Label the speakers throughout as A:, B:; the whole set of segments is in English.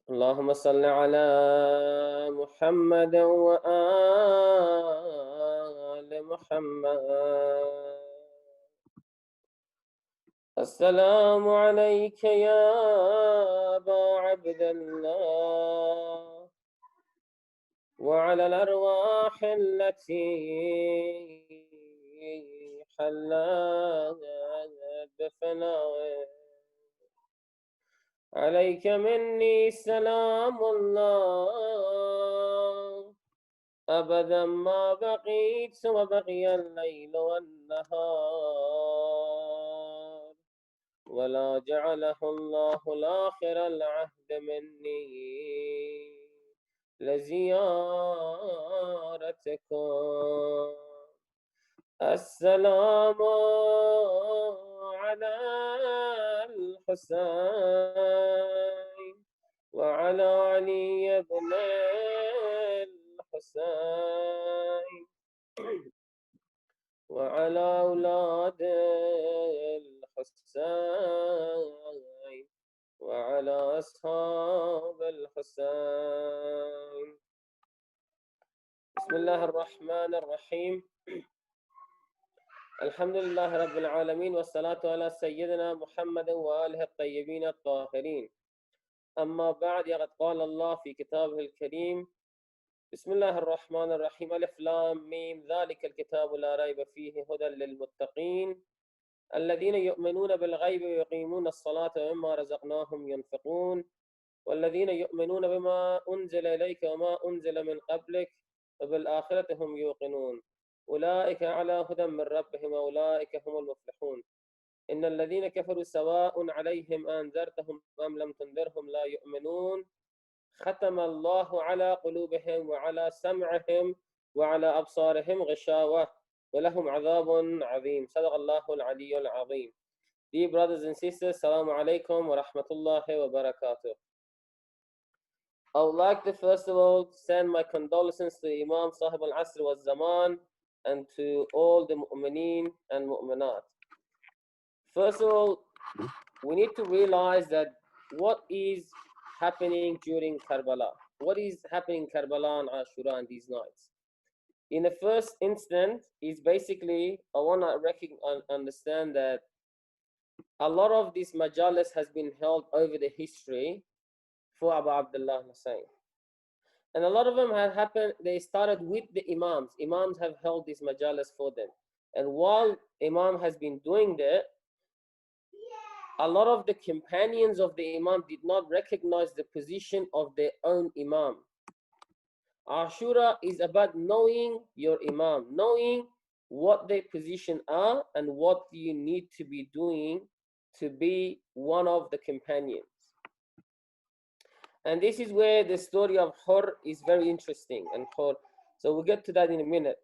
A: اللهم صل على محمد وآل محمد. السلام عليك يا أبا عبد الله وعلى الأرواح التي حلت بفنائك. عليك مني سلام الله أبدا ما بقيت وبقي الليل والنهار، ولا جعله الله الآخر العهد مني لزيارتكم. السلام على الحسين وعلى علي بن الحسين وعلى أولاد الحسين وعلى أصحاب الحسين. بسم الله الرحمن الرحيم. الحمد لله رب العالمين، والصلاة على سيدنا محمد وآله الطيبين الطاهرين. أما بعد، قد قال الله في كتابه الكريم: بسم الله الرحمن الرحيم. ألف لام ميم، ذلك الكتاب لا ريب فيه هدى للمتقين الذين يؤمنون بالغيب ويقيمون الصلاة ومما رزقناهم ينفقون والذين يؤمنون بما أنزل إليك وما أنزل من قبلك وبالآخرة هم يوقنون أولئك على هدى من ربهم وأولئك هم المفلحون. إن الذين كفروا سواء عليهم أنذرتهم أم لم تنذرهم لا يؤمنون ختم الله على قلوبهم وعلى سمعهم وعلى أبصارهم غشاوة ولهم عذاب عظيم. صدق الله العلي العظيم. Dear brothers and sisters, Salamo alaikum wa rahmatullahi wa barakatuh. I would like to first of all send my condolences to Imam Sahib al-Asr wa Zaman and to all the mu'mineen and mu'minat. First of all, we need to realize that what is happening during Karbala. What is happening in Karbala and Ashura and these nights? In the first instant, is basically, I want to understand that a lot of this majalis has been held over the history for Abu Abdullah Hussain. And a lot of them have happened, they started with the Imams. Imams have held this majalis for them. And while Imam has been doing that, a lot of the companions of the Imam did not recognize the position of their own Imam. Ashura is about knowing your Imam, knowing what their position are and what you need to be doing to be one of the companions. And this is where the story of Hur is very interesting. And Hur, so we'll get to that in a minute.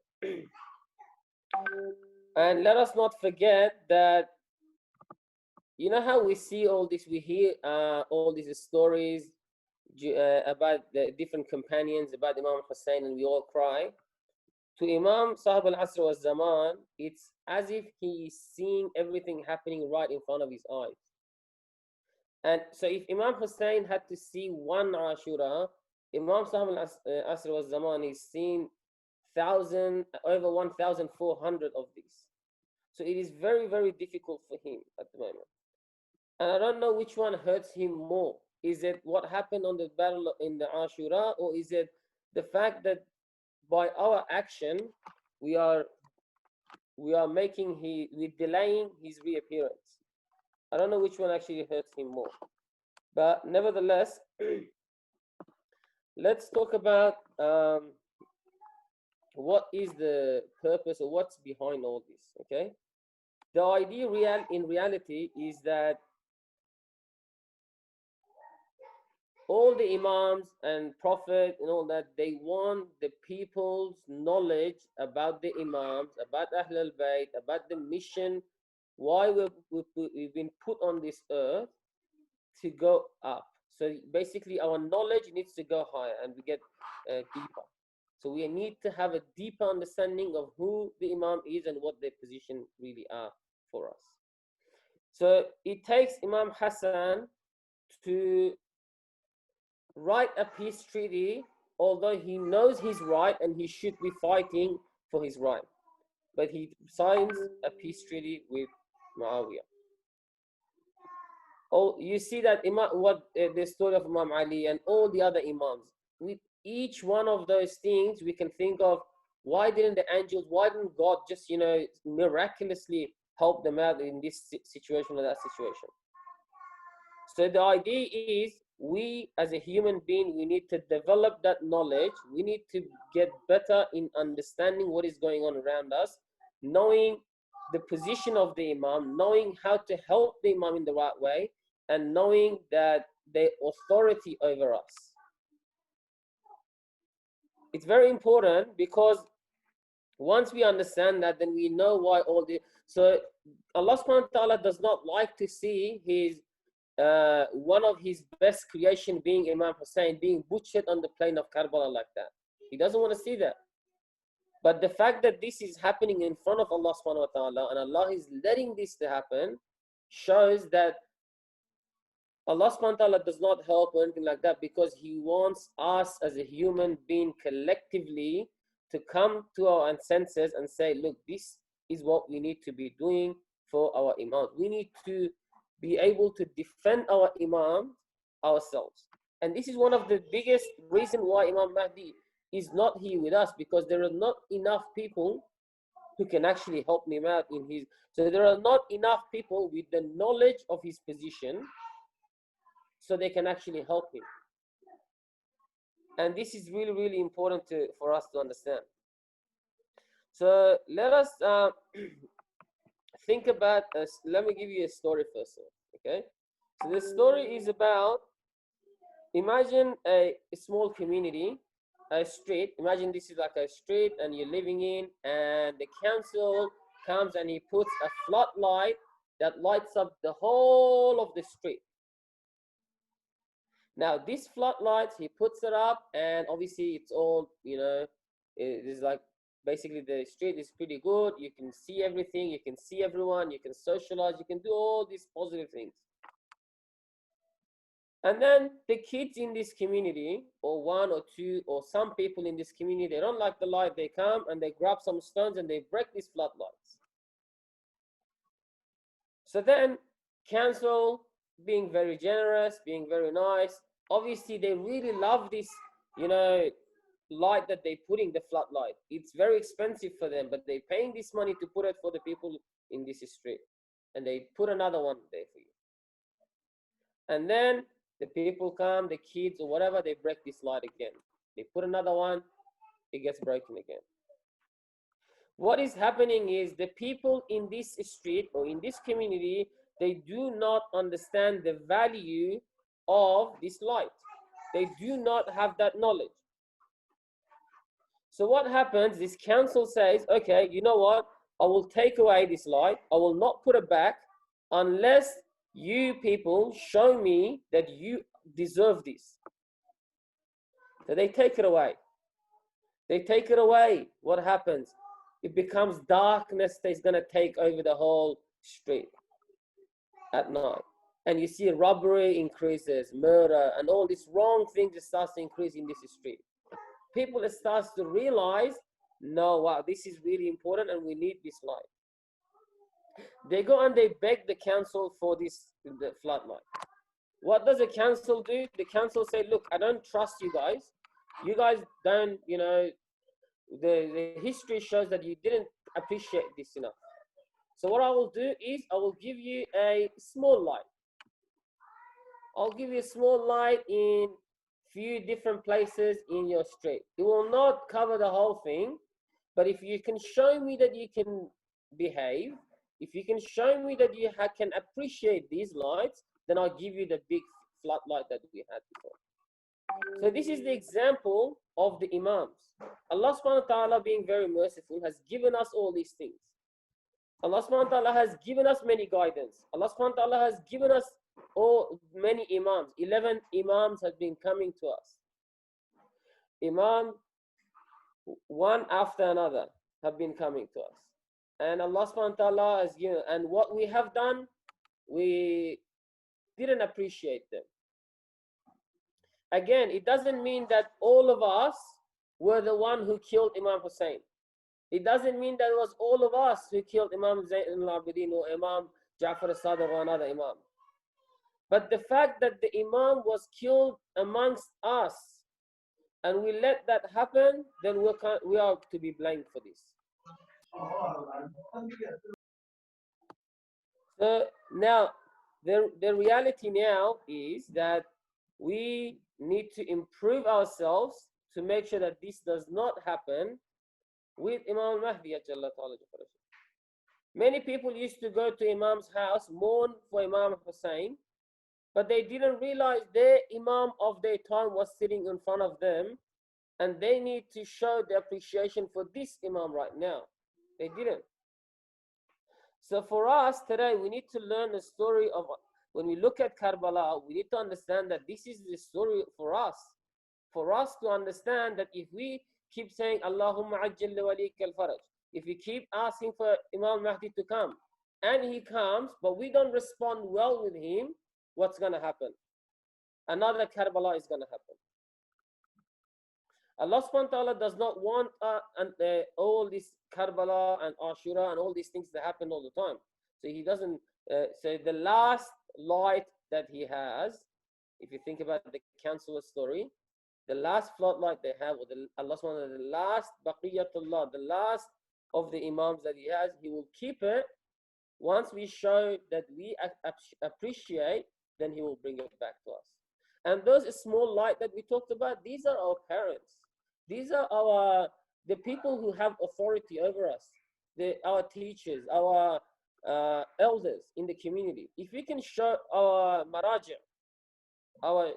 A: And let us not forget that, you know how we see all this, we hear all these stories about the different companions, about Imam Hussein, and we all cry. To Imam Sahib al-Asr wa Zaman, it's as if he is seeing everything happening right in front of his eyes. And so if Imam Hussein had to see one Ashura, Imam Sahib al-Asr wa Zaman is seeing over 1,400 of these. So it is very, very difficult for him at the moment. And I don't know which one hurts him more. Is it what happened on the battle in the Ashura, or is it the fact that by our action we are delaying his reappearance? I don't know which one actually hurts him more. But nevertheless, let's talk about what is the purpose or what's behind all this. Okay, the idea in reality is that all the Imams and Prophet and all that, they want the people's knowledge about the Imams, about Ahl al-Bayt, about the mission, why we've been put on this earth, to go up. So basically our knowledge needs to go higher and we get deeper. So we need to have a deeper understanding of who the Imam is and what their position really are for us. So it takes Imam Hassan to write a peace treaty, although he knows he's right and he should be fighting for his right. But he signs a peace treaty with Muawiyah. Oh, you see that the story of Imam Ali and all the other Imams. With each one of those things, we can think of why didn't God just, miraculously help them out in this situation or that situation? So the idea is we as a human being, we need to develop that knowledge. We need to get better in understanding what is going on around us, knowing the position of the Imam, knowing how to help the Imam in the right way, and knowing that the authority over us. It's very important because once we understand that, then we know why all the... So Allah subhanahu wa ta'ala does not like to see his one of his best creation being Imam Hussein being butchered on the plain of Karbala like that. He doesn't want to see that. But the fact that this is happening in front of Allah subhanahu wa ta'ala and Allah is letting this to happen shows that Allah subhanahu wa ta'ala does not help or anything like that, because he wants us as a human being collectively to come to our senses and say, look, this is what we need to be doing for our Imam. We need to be able to defend our Imam ourselves. And this is one of the biggest reasons why Imam Mahdi is not here with us, because there are not enough people who can actually help him out in his... So there are not enough people with the knowledge of his position so they can actually help him. And this is really, really important for us to understand. So let us think about this. Let me give you a story first, okay? So the story is about, imagine a small community, a street. Imagine this is like a street and you're living in, and the council comes and he puts a floodlight that lights up the whole of the street. Now this floodlights, he puts it up, and obviously it's all, it is like, basically the street is pretty good. You can see everything, you can see everyone, you can socialize, you can do all these positive things. And then the kids in this community, or one or two or some people in this community, they don't like the light, they come and they grab some stones and they break these floodlights. So then council, being very generous, being very nice, obviously they really love this, light that they put in the floodlight. It's very expensive for them, but they're paying this money to put it for the people in this street. And they put another one there for you. And then the people come, the kids or whatever, they break this light again. They put another one, it gets broken again. What is happening is the people in this street or in this community, they do not understand the value of this light. They do not have that knowledge. So what happens, this council says, okay, you know what? I will take away this light. I will not put it back unless you people show me that you deserve this. So they take it away. They take it away. What happens? It becomes darkness that's going to take over the whole street at night. And you see robbery increases, murder, and all these wrong things that starts to increase in this street. People start to realize, no, wow, this is really important and we need this light. They go and they beg the council for the floodlight. What does the council do? The council say, look, I don't trust you guys. You guys don't, the history shows that you didn't appreciate this enough. So what I will do is I will give you a small light. I'll give you a small light in few different places in your street. It will not cover the whole thing, but if you can show me that you can behave, if you can show me that you can appreciate these lights, then I'll give you the big floodlight that we had before. So this is the example of the Imams. Allah subhanahu wa ta'ala, being very merciful, has given us all these things. Allah subhanahu wa ta'ala has given us many guidance. Allah subhanahu wa ta'ala has given us many Imams. 11 Imams have been coming to us. Imam, one after another, have been coming to us. And Allah subhanahu wa ta'ala has given, and what we have done, we didn't appreciate them. again, it doesn't mean that all of us were the one who killed Imam Hussein. It doesn't mean that it was all of us who killed Imam Zayn al-Abidin or Imam Ja'far al-Sadiq or another Imam. But the fact that the Imam was killed amongst us and we let that happen, then we are to be blamed for this. So now, the reality now is that we need to improve ourselves to make sure that this does not happen with Imam Mahdi. Many people used to go to Imam's house, mourn for Imam Hussein, but they didn't realize their Imam of their time was sitting in front of them, and they need to show their appreciation for this Imam right now. They didn't. So for us today, we need to learn the story of, when we look at Karbala, we need to understand that this is the story for us. For us to understand that if we keep saying, Allahumma ajjal walik al-faraj, if we keep asking for Imam Mahdi to come, and he comes, but we don't respond well with him, what's going to happen? Another Karbala is going to happen. Allah subhanahu wa ta'ala does not want all this Karbala and Ashura and all these things that happen all the time. So he doesn't say the last light that he has, if you think about the council story, the last floodlight they have, or Allah subhanahu wa ta'ala, the last baqiyatullah, the last of the Imams that he has, he will keep it. Once we show that we appreciate, then he will bring it back to us. And those small light that we talked about, these are our parents. These are the people who have authority over us, our teachers, our elders in the community. If we can show our maraja, our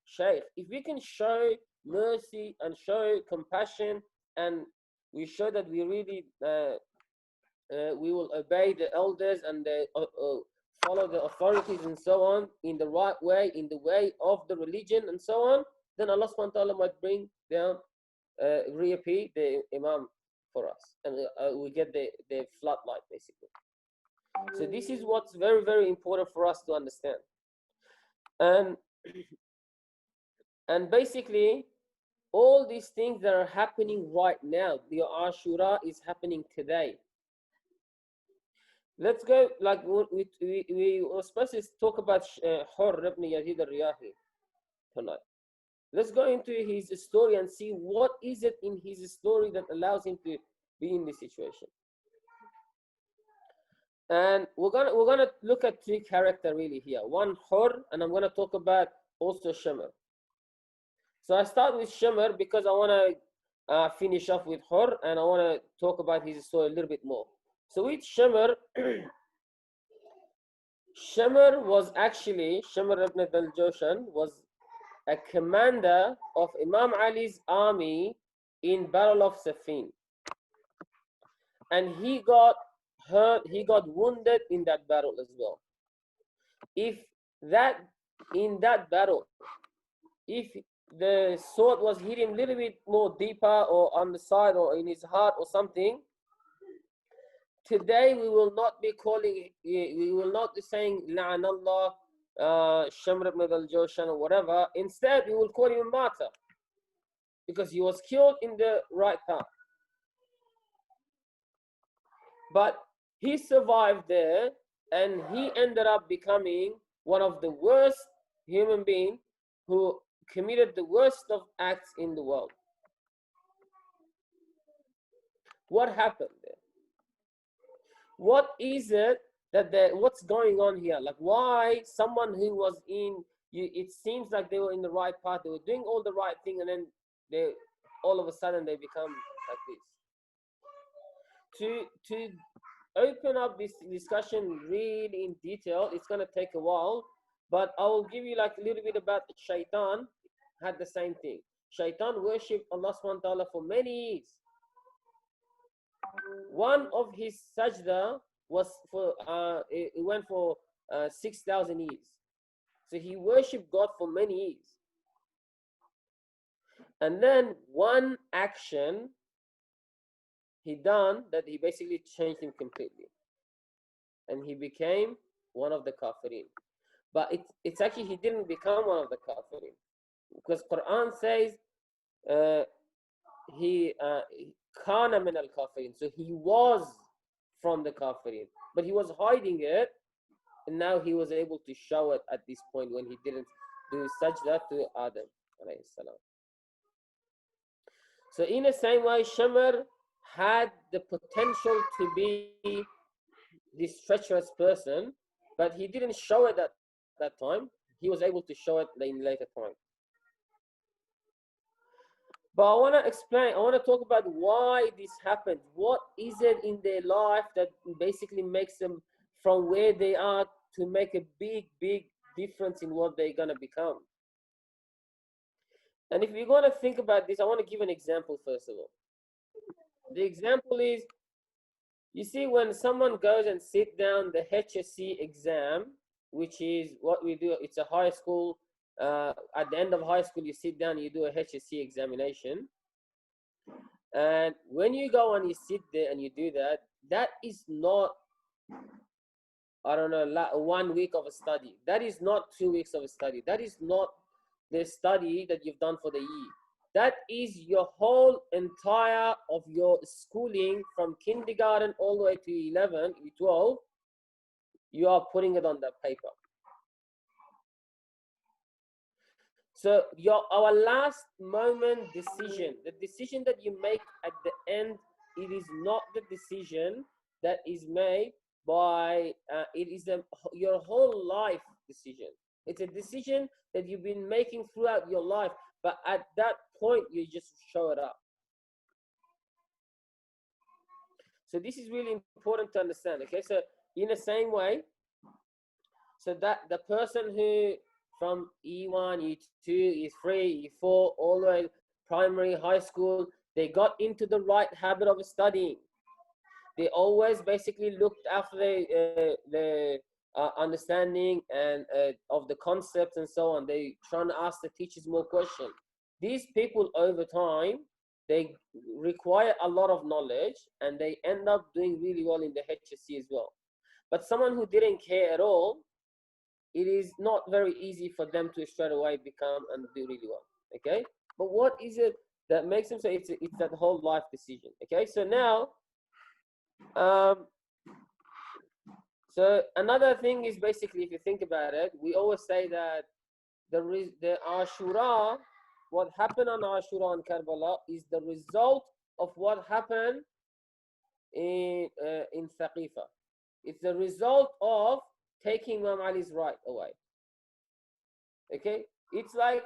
A: shaykh, if we can show mercy and show compassion, and we show that we really we will obey the elders and follow the authorities and so on in the right way, in the way of the religion and so on, then Allah subhanahu wa ta'ala might bring down, reappear the Imam for us, and we get the floodlight basically. So this is what's very, very important for us to understand. And basically, all these things that are happening right now, the Ashura is happening today. Let's go, like we were supposed to talk about Hurr ibn Yazid al-Riyahi tonight. Let's go into his story and see what is it in his story that allows him to be in this situation. And we're gonna look at three characters really here. One, Hurr, and I'm gonna talk about also Shamr. So I start with Shamr because I want to finish off with Hurr, and I want to talk about his story a little bit more. So with Shamr, Shamr was actually, Shamr ibn al-Joshan was a commander of Imam Ali's army in Battle of Siffin. And he got hurt, he got wounded in that battle as well. In that battle, if the sword was hitting a little bit more deeper or on the side or in his heart or something, today we will not be calling, we will not be saying La'anallah Shamr ibn al-Joshan or whatever. Instead, we will call him martyr because he was killed in the right path. But he survived there, and he ended up becoming one of the worst human beings who committed the worst of acts in the world. What happened there? What is it what's going on here? Like, why someone who was it seems like they were in the right path, they were doing all the right thing, and then all of a sudden they become like this. To open up this discussion really in detail, it's going to take a while, but I will give you like a little bit about Shaitan. Had the same thing. Shaitan worshipped Allah subhanahu wa ta'ala for many years. One of his sajda was for it went for 6,000 years. So he worshipped God for many years. And then one action he done that he basically changed him completely, and he became one of the kafirin. But it's actually he didn't become one of the kafirin. because Quran says he kana min al kafirin, so he was from the kafirin, but he was hiding it, and now he was able to show it at this point when he didn't do sajda to Adam alayhi salam. So in the same way, Shamar had the potential to be this treacherous person, but he didn't show it at that time. He was able to show it in later time. But I want to explain, I want to talk about why this happened. What is it in their life that basically makes them from where they are to make a big, big difference in what they're going to become? And if you're going to think about this, I want to give an example first of all. The example is, you see, when someone goes and sit down the HSC exam, which is what we do, it's a high school, at the end of high school, you sit down, you do a HSC examination. And when you go and you sit there and you do that, that is not, I don't know, 1 week of a study. That is not 2 weeks of a study. That is not the study that you've done for the year. That is your whole entire of your schooling from kindergarten all the way to 11, 12. You are putting it on that paper. So our last moment decision, the decision that you make at the end, it is not the decision that is made by, it is your whole life decision. It's a decision that you've been making throughout your life, but at that point, you just show it up. So this is really important to understand, okay? So in the same way, so that the person who from E1, E2, E3, E4, all the way primary, high school, they got into the right habit of studying. They always basically looked after the understanding and of the concepts and so on. They trying to ask the teachers more questions. These people over time, they require a lot of knowledge and they end up doing really well in the HSC as well. But someone who didn't care at all, it is not very easy for them to straight away become and do really well. Okay, but what is it that makes them say it's that whole life decision? Okay, so now, so another thing is basically, if you think about it, we always say that the Ashura, what happened on Ashura and Karbala is the result of what happened in Thaqifa. It's the result of taking Imam Ali's right away. Okay, it's like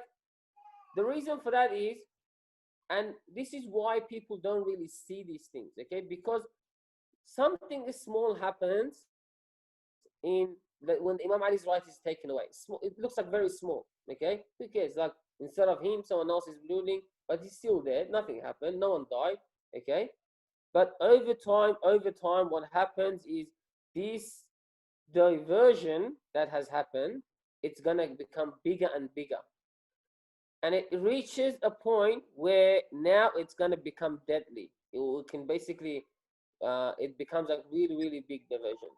A: the reason for that is, and this is why people don't really see these things. Okay, because something small happens when Imam Ali's right is taken away. Small, it looks like very small. Okay, who cares? Like instead of him, someone else is ruling, but he's still there. Nothing happened. No one died. Okay, but over time, what happens is this diversion that has happened, it's gonna become bigger and bigger, and it reaches a point where now it's gonna become deadly. It can basically, it becomes a really, really big diversion.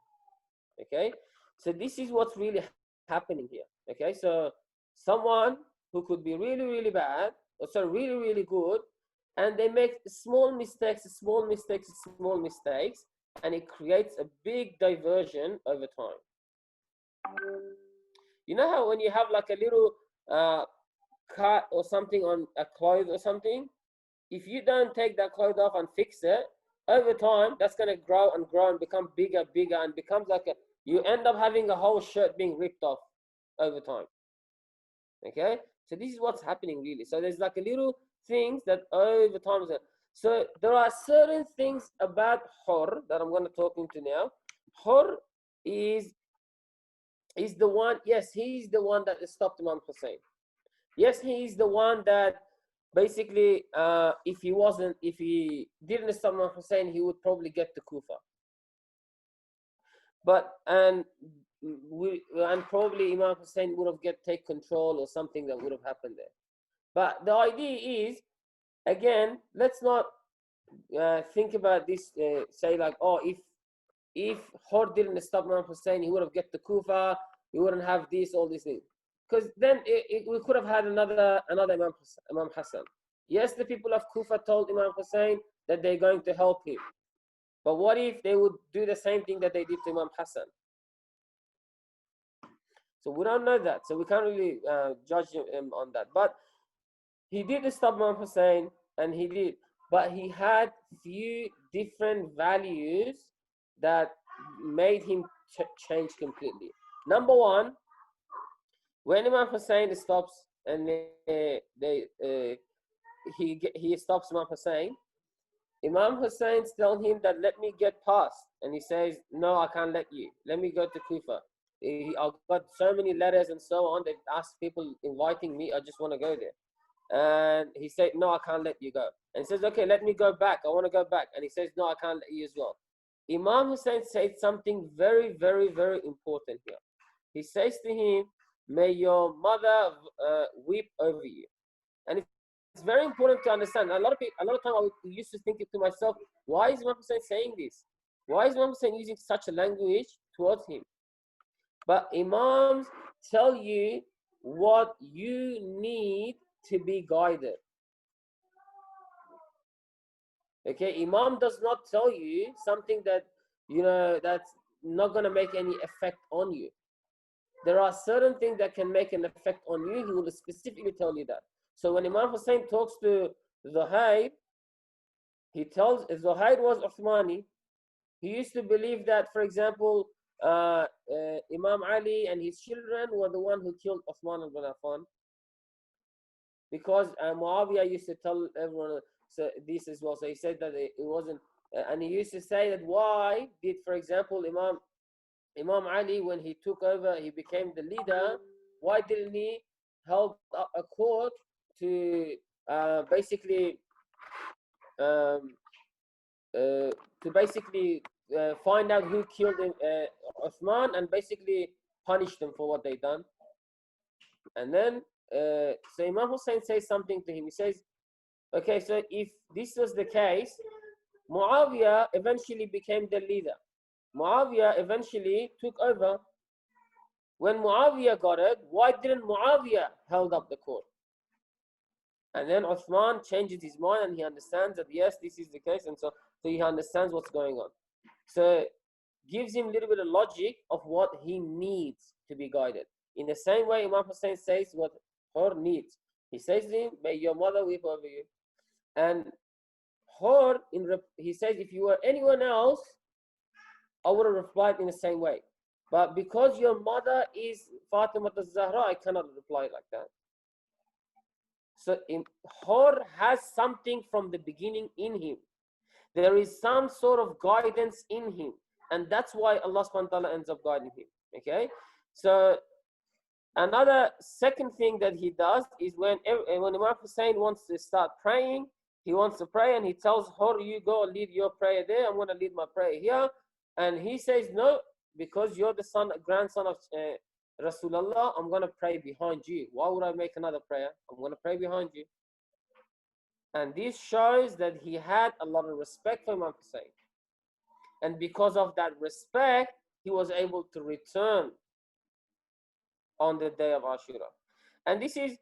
A: Okay, so this is what's really happening here. Okay, so someone who could be really, really bad, or sorry, really, really good, and they make small mistakes, and it creates a big diversion over time. You know how when you have like a little cut or something on a cloth or something, if you don't take that cloth off and fix it, over time that's going to grow and become bigger and becomes like you end up having a whole shirt being ripped off over time. Okay, so this is what's happening really. So there's like a little things that over time. So there are certain things about Hur that I'm going to talk into now. Hur is the one, yes, he's the one that stopped Imam Hussein. Yes, he's the one that basically, if he didn't stop Imam Hussein, he would probably get to Kufa. But and probably Imam Hussein would have take control or something that would have happened there. But the idea is, again, let's not think about this. Say like, oh, if Hur didn't stop Imam Hussein, he would have get to Kufa. He wouldn't have all these things. because then we could have had another Imam Hassan. Yes, the people of Kufa told Imam Hussein that they're going to help him. But what if they would do the same thing that they did to Imam Hassan? So we don't know that. So we can't really judge him on that. But he did stop Imam Hussein, and he did. But he had few different values that made him change completely. Number one, when Imam Hussein stops and he stops Imam Hussein, Imam Hussein tells him that let me get past, and he says, no, I can't let you. Let me go to Kufa. I've got so many letters and so on. They've asked people inviting me. I just want to go there. And he said, no, I can't let you go. And he says, okay, let me go back. I want to go back. And he says, no, I can't let you as well. Imam Hussein said something very, very, very important here. He says to him, may your mother weep over you. And it's very important to understand. A lot of time I used to think to myself, why is Imam Hussein saying this? Why is Imam Hussein using such a language towards him? But Imams tell you what you need to be guided. Okay, Imam does not tell you something that, that's not going to make any effect on you. There are certain things that can make an effect on you. He will specifically tell you that. So when Imam Hussein talks to Zuhair, he tells Zuhair was Uthmani. He used to believe that, for example, Imam Ali and his children were the one who killed Uthman ibn Affan, because Muawiyah used to tell everyone this as well. So he said that it wasn't, and he used to say that why did, for example, Imam Ali, when he took over, he became the leader, why didn't he held up a court to basically find out who killed Uthman and basically punish them for what they done? And then so Imam Hussein says something to him. He says, okay, so if this was the case, Muawiyah eventually became the leader. Muawiyah eventually took over. When Muawiyah got it, why didn't Muawiyah held up the court? And then Uthman changes his mind and he understands that yes, this is the case, and so he understands what's going on. So gives him a little bit of logic of what he needs to be guided. In the same way, Imam Hussein says what her needs. He says to him, may your mother weep over you. And he says, if you were anyone else, I would have replied in the same way. But because your mother is Fatima al-Zahra, I cannot reply like that. So Hur has something from the beginning in him. There is some sort of guidance in him. And that's why Allah subhanahu wa ta'ala ends up guiding him. Okay? So another second thing that he does is when Imam Hussein wants to start praying, he wants to pray and he tells Hur, you go lead your prayer there, I'm going to lead my prayer here. And he says, no, because you're the grandson of Rasulullah, I'm going to pray behind you. Why would I make another prayer? I'm going to pray behind you. And this shows that he had a lot of respect for Imam Hussein. And because of that respect, he was able to return on the day of Ashura. And this is,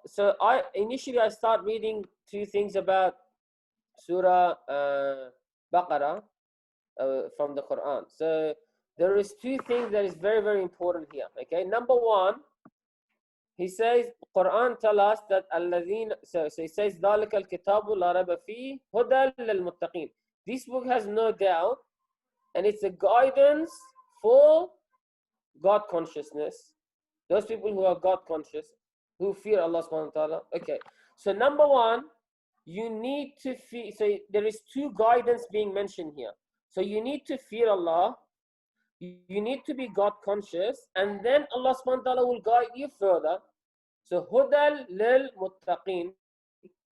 A: so initially I start reading two things about Surah Baqarah from the Quran. So there is two things that is very, very important here. Okay, number one, he says, Quran tells us that so he says, ذَلِكَ الْكِتَابُ لَا رَيْبَ فِيهِ هُدًى لِلْمُتَّقِينَ. This book has no doubt, and it's a guidance for God consciousness. Those people who are God conscious, who fear Allah subhanahu wa ta'ala. Okay, so number one, you need to fear. So there is two guidance being mentioned here. So you need to fear Allah, you need to be God conscious, and then Allah subhanahu wa ta'ala will guide you further. So hudal lil muttaqin.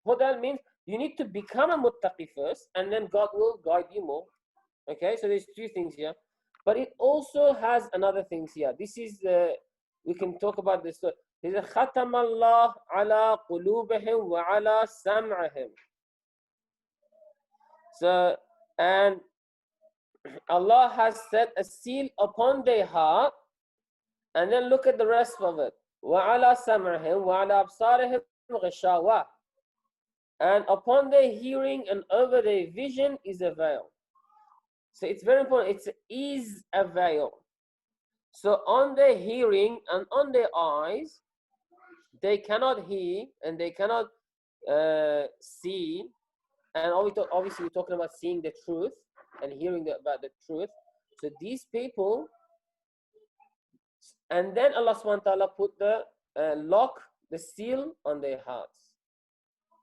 A: Hudal means you need to become a muttaqi first, and then God will guide you more. Okay, so there's two things here. But it also has another things here. This is we can talk about this. There's a khatam Allah ala qulubihim wa ala sam'ihim. So, and Allah has set a seal upon their heart, and then look at the rest of it. وعلى سمعهم وعلى أبصارهم غشاوة. And upon their hearing and over their vision is a veil. So it's very important. It is a veil. So on their hearing and on their eyes, they cannot hear and they cannot see. And obviously, we're talking about seeing the truth and hearing about the truth. So these people, and then Allah subhanahu wa ta'ala put the lock, the seal on their hearts.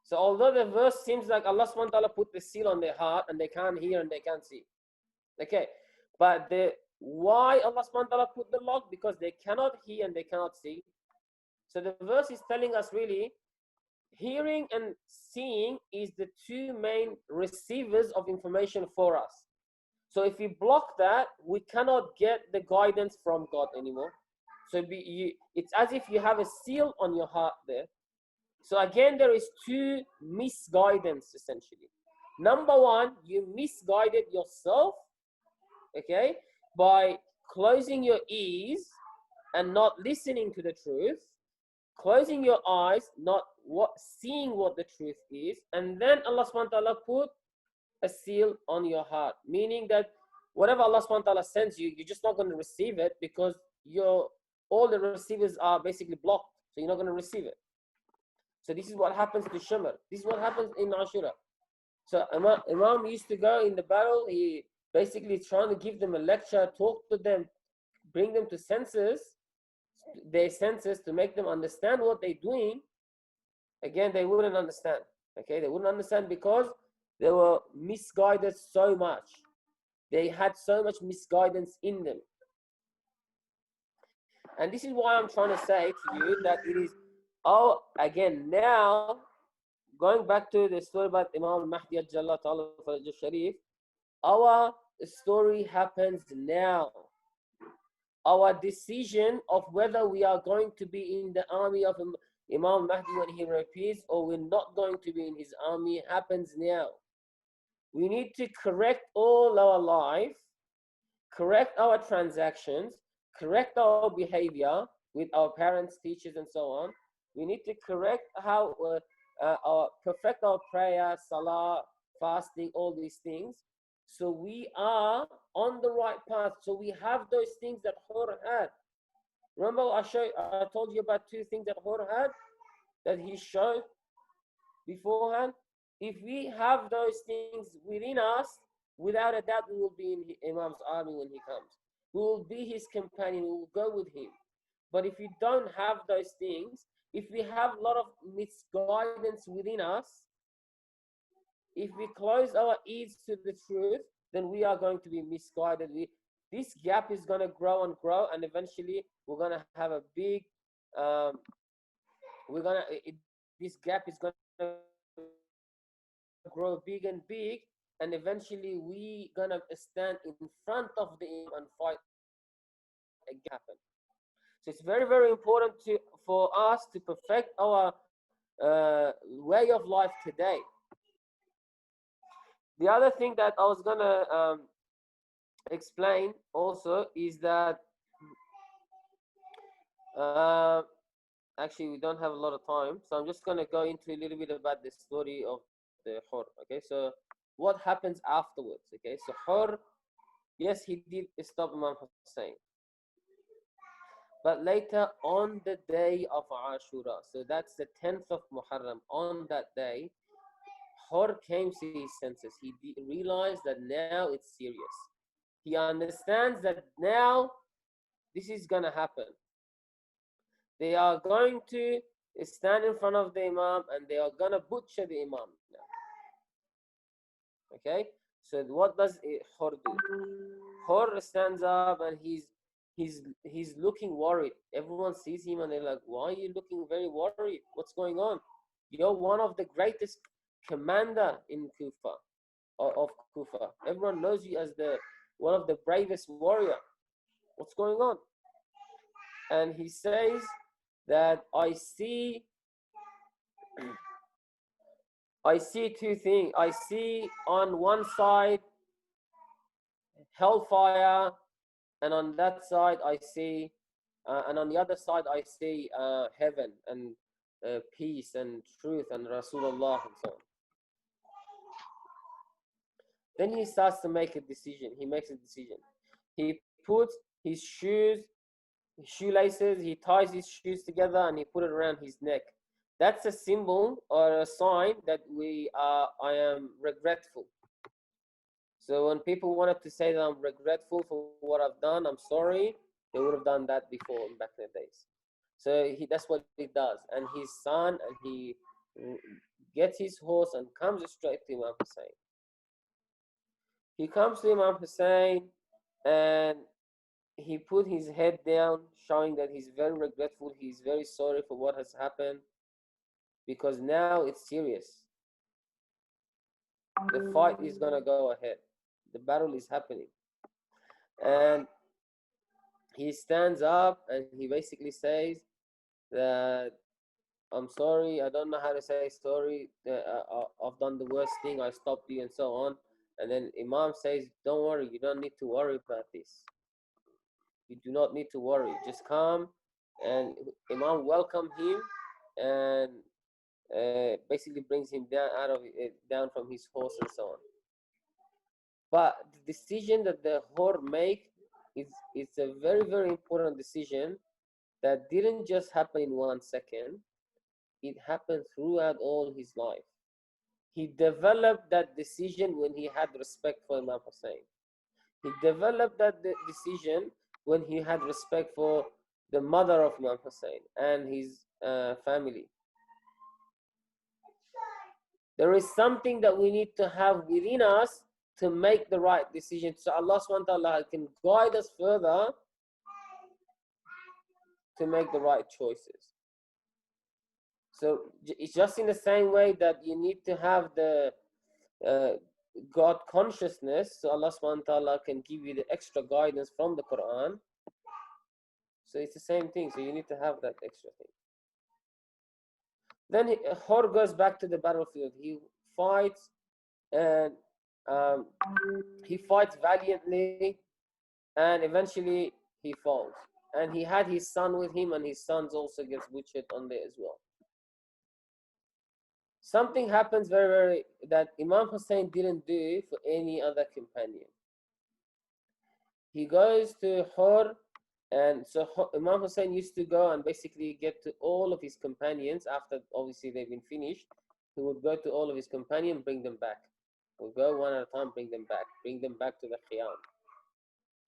A: So although the verse seems like Allah subhanahu wa ta'ala put the seal on their heart and they can't hear and they can't see. Okay, but why Allah subhanahu wa ta'ala put the lock? Because they cannot hear and they cannot see. So the verse is telling us really, hearing and seeing is the two main receivers of information for us. So if we block that, we cannot get the guidance from God anymore. So it's as if you have a seal on your heart there. So again, there is two misguidance essentially. Number one, you misguided yourself, okay, by closing your ears and not listening to the truth, closing your eyes, not seeing what the truth is, and then Allah subhanahu wa ta'ala put a seal on your heart, meaning that whatever Allah subhanahu wa ta'ala sends you, you're just not going to receive it because all the receivers are basically blocked, so you're not going to receive it. So this is what happens to Shumar. This is what happens in Ashura. So Imam used to go in the battle, he basically trying to give them a lecture, talk to them, bring them to their senses to make them understand what they're doing. Again, they wouldn't understand. Okay, they wouldn't understand because they were misguided so much. They had so much misguidance in them. And this is why I'm trying to say to you that it is, again, now, going back to the story about Imam Mahdi al-Jalla Ta'ala Sharif, our story happens now. Our decision of whether we are going to be in the army of Imam Mahdi when he appears or we're not going to be in his army happens now. We need to correct all our life, correct our transactions, correct our behavior with our parents, teachers, and so on. We need to correct how, perfect our prayer, salah, fasting, all these things. So we are on the right path. So we have those things that Hur had. Remember I told you about two things that Hur had, that he showed beforehand? If we have those things within us, without a doubt, we will be in Imam's army when he comes. We will be his companion, we will go with him. But if we don't have those things, if we have a lot of misguidance within us, if we close our ears to the truth, then we are going to be misguided. This gap is going to grow and grow, and eventually we're going to have a big, this gap is going to grow big and big, and eventually we going to stand in front of the Imam and fight again. So it's very, very important for us to perfect our way of life today. The other thing that I was gonna explain also is that actually we don't have a lot of time, so I'm just gonna go into a little bit about the story of the Hur. Okay, so what happens afterwards? Okay, so Hur, yes, he did stop Imam Hussein, but later on the day of Ashura, so that's the 10th of Muharram, on that day, Hur came to his senses. He realized that now it's serious. He understands that now this is going to happen. They are going to stand in front of the Imam and they are going to butcher the Imam now. Okay? So what does Hur do? Hur stands up and he's looking worried. Everyone sees him and they're like, why are you looking very worried? What's going on? You're one of the greatest commander in Kufa, of Kufa. Everyone knows you as one of the bravest warrior. What's going on? And he says that I see two things. I see on one side hellfire, and on that side I see and on the other side I see heaven and peace and truth and Rasulullah and so on. Then he starts to make a decision. He makes a decision. He puts his shoelaces, he ties his shoes together and he put it around his neck. That's a symbol or a sign that I am regretful. So when people wanted to say that I'm regretful for what I've done, I'm sorry, they would have done that before back in the days. So that's what he does. And his son, and he gets his horse and comes straight to Imam Hussein. He comes to Imam Hussein and he put his head down, showing that he's very regretful. He's very sorry for what has happened, because now it's serious. The fight is going to go ahead. The battle is happening. And he stands up and he basically says that, I'm sorry, I don't know how to say sorry. I've done the worst thing. I stopped you and so on. And then Imam says, don't worry, you don't need to worry about this. You do not need to worry. Just come. And Imam welcomed him and basically brings him down from his horse and so on. But the decision that the Hor make it's a very, very important decision that didn't just happen in 1 second. It happened throughout all his life. He developed that decision when he had respect for Imam Hussein. He developed that decision when he had respect for the mother of Imam Hussein and his family. There is something that we need to have within us to make the right decision. So Allah subhanahu wa ta'ala can guide us further to make the right choices. So it's just in the same way that you need to have the God consciousness, so Allah subhanahu wa ta'ala can give you the extra guidance from the Quran. So it's the same thing. So you need to have that extra thing. Then Hor goes back to the battlefield. He fights and he fights valiantly, and eventually he falls. And he had his son with him, and his son also gets butchered on there as well. Something happens that Imam Hussein didn't do for any other companion. He goes to Hor, and so Imam Hussein used to go and basically get to all of his companions after obviously they've been finished. He would go to all of his companions, bring them back. We'll go one at a time, bring them back to the Qiyam.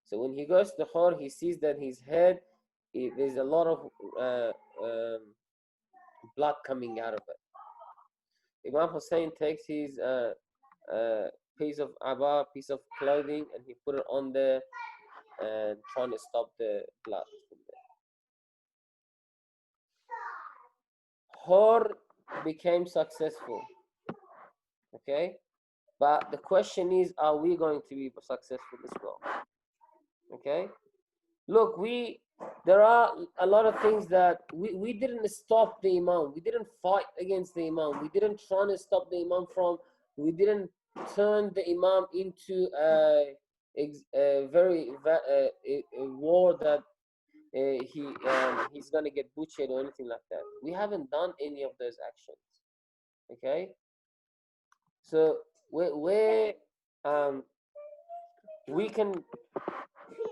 A: So when he goes to Hor, he sees that his head, there's a lot of blood coming out of it. Imam Hussein takes his piece of abba, piece of clothing, and he put it on there and trying to stop the blood from there. Hor became successful. Okay? But the question is, are we going to be successful as well? Okay? Look, there are a lot of things that we didn't stop the Imam. We didn't fight against the Imam. We didn't try to stop the Imam we didn't turn the Imam into a war that he's going to get butchered or anything like that. We haven't done any of those actions. Okay? So we can,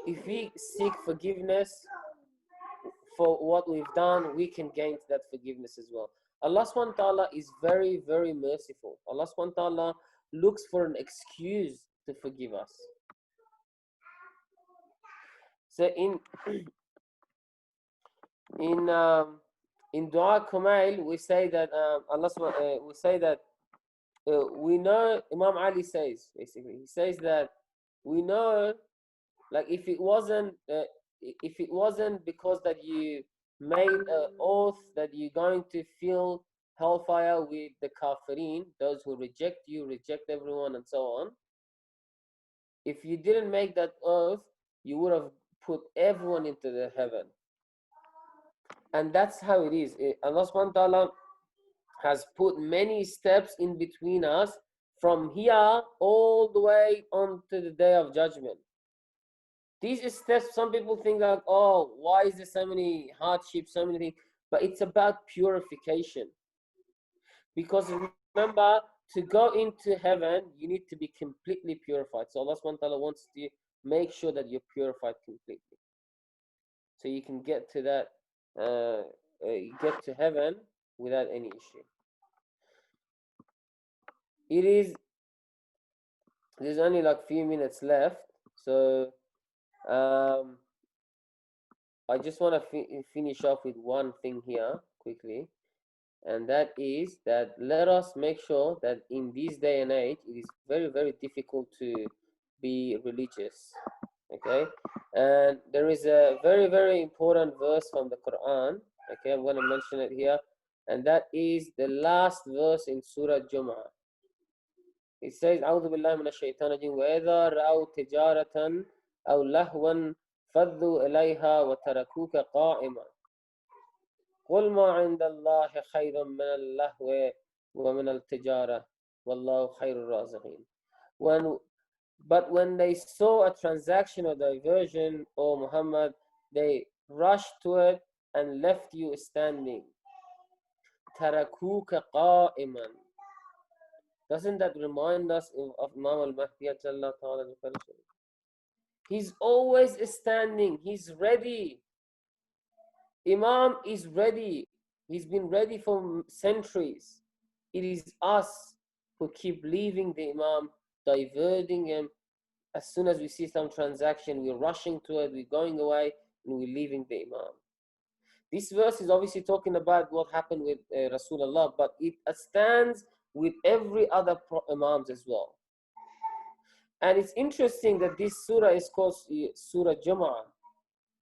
A: if we seek forgiveness for what we've done, we can gain that forgiveness as well. Allah subhanahu wa ta'ala is very, very merciful. Allah subhanahu wa ta'ala looks for an excuse to forgive us. So in Dua Kumail, we say that we know, Imam Ali says, basically, he says that we know, like if it wasn't because that you made an oath that you're going to fill hellfire with the kafirin, those who reject you, reject everyone and so on. If you didn't make that oath, you would have put everyone into the heaven. And that's how it is. Allah subhanahu wa ta'ala has put many steps in between us from here all the way on to the day of judgment. These steps, some people think like, oh, why is there so many hardships, so many things? But it's about purification. Because remember, to go into heaven, you need to be completely purified. So Allah subhanahu wa ta'ala wants to make sure that you're purified completely. So you can get to that, get to heaven without any issue. It is, there's only like few minutes left. So I just want to finish off with one thing here quickly. And that is that let us make sure that in this day and age, it is very, very difficult to be religious. Okay, and there is a very, very important verse from the Quran. Okay, I'm going to mention it here, and that is the last verse in Surah Jum'ah. It says, أعوذ بالله من الشيطان الرجيم وإذا رأوا تجارة أو لهوا فضوا إليها وتركوك قائما قل ما عند الله خير من اللهو ومن التجارة والله خير الرازقين. But when they saw a transaction or diversion, O Muhammad, they rushed to it and left you standing. تركوك قائما. Doesn't that remind us of Imam al-Mahdi? He's always standing. He's ready. Imam is ready. He's been ready for centuries. It is us who keep leaving the Imam, diverting him. As soon as we see some transaction, we're rushing to it, we're going away, and we're leaving the Imam. This verse is obviously talking about what happened with Rasulullah, but it stands with every other Imams as well. And it's interesting that this surah is called Surah Jum'ah.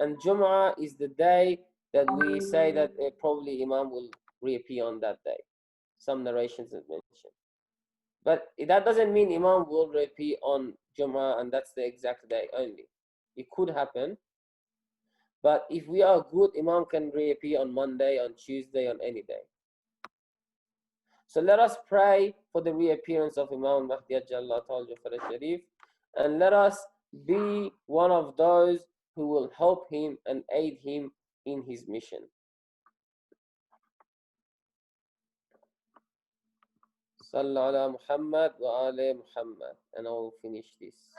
A: And Jum'ah is the day that we say that probably Imam will reappear on that day. Some narrations have mentioned. But that doesn't mean Imam will reappear on Jum'ah and that's the exact day only. It could happen. But if we are good, Imam can reappear on Monday, on Tuesday, on any day. So let us pray for the reappearance of Imam Mahdi Ajallah Ta'ala Sharif, and let us be one of those who will help him and aid him in his mission. Sallallahu ala Muhammad wa ala Muhammad. And I will finish this.